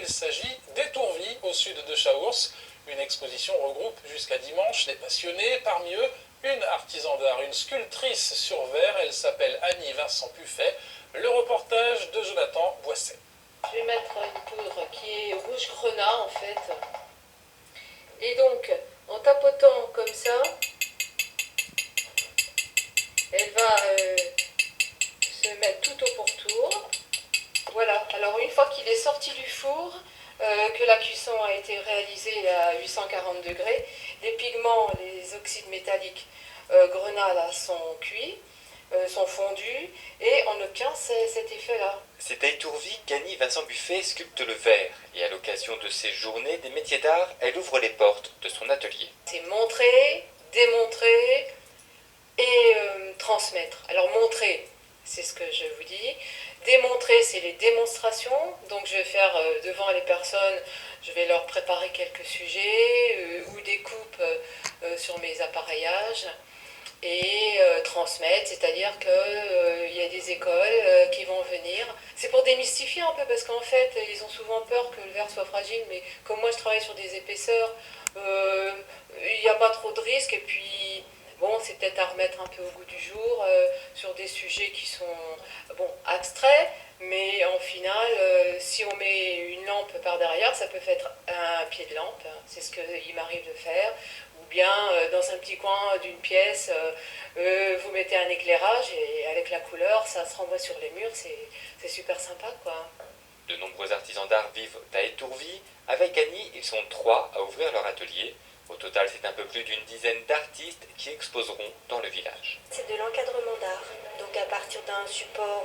Il s'agit d'Étourville, au sud de Chaource. Une exposition regroupe jusqu'à dimanche des passionnés, parmi eux une artisan d'art, une sculptrice sur verre. Elle s'appelle Annie Vincent Buffet. Le reportage de Jonathan Boisset. Je vais mettre une poudre qui est rouge grenat en fait. Et donc, en tapotant comme ça, elle va se mettre tout au pourtour. Voilà, alors une fois qu'il est sorti du four, que la cuisson a été réalisée à 840 degrés, les pigments, les oxydes métalliques grenat là, sont cuits, sont fondus, et on obtient cet effet-là. C'est à Étourville qu'Annie Vincent Buffet sculpte le verre, et à l'occasion de ces journées des métiers d'art, elle ouvre les portes de son atelier. C'est montrer, démontrer et transmettre. Alors montrer, c'est ce que je vous dis. Démontrer, c'est les démonstrations. Donc je vais faire devant les personnes, je vais leur préparer quelques sujets ou des coupes sur mes appareillages. Et transmettre, c'est-à-dire qu'il y a des écoles qui vont venir. C'est pour démystifier un peu, parce qu'en fait, ils ont souvent peur que le verre soit fragile, mais comme moi je travaille sur des épaisseurs, il n'y a pas trop de risques, et puis bon, c'est peut-être à remettre un peu au goût du jour sur des sujets qui sont bon, abstraits, mais en final, si on met une lampe par derrière, ça peut faire un pied de lampe, c'est ce qu'il m'arrive de faire, ou bien dans un petit coin d'une pièce, vous mettez un éclairage et avec la couleur, ça se renvoie sur les murs, c'est super sympa quoi. De nombreux artisans d'art vivent à Étourville. Avec Annie, ils sont 3 à ouvrir leur atelier. Au total, c'est un peu plus d'une dizaine d'artistes qui exposeront dans le village. C'est de l'encadrement d'art, donc à partir d'un support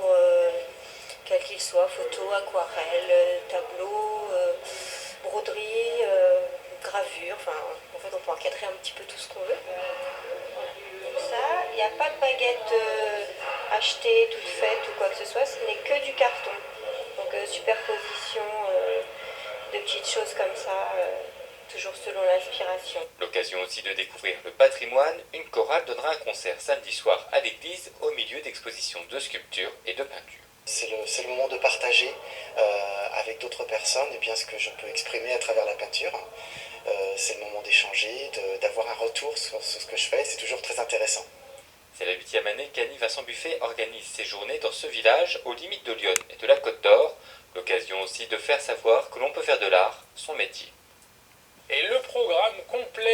quel qu'il soit, photo, aquarelle, tableau, broderie, gravure, enfin en fait on peut encadrer un petit peu tout ce qu'on veut. Comme ça, il n'y a pas de baguette achetée, toute faite ou quoi que ce soit, ce n'est que du carton. Donc superposition de petites choses comme ça. Toujours selon l'inspiration. L'occasion aussi de découvrir le patrimoine, une chorale donnera un concert samedi soir à l'église au milieu d'expositions de sculptures et de peintures. C'est le moment de partager avec d'autres personnes eh bien, ce que je peux exprimer à travers la peinture. C'est le moment d'échanger, d'avoir un retour sur ce que je fais, c'est toujours très intéressant. C'est la 8e année qu'Annie Vincent Buffet organise ses journées dans ce village aux limites de Lyon et de la Côte d'Or. L'occasion aussi de faire savoir que l'on peut faire de l'art son métier. Et le programme complet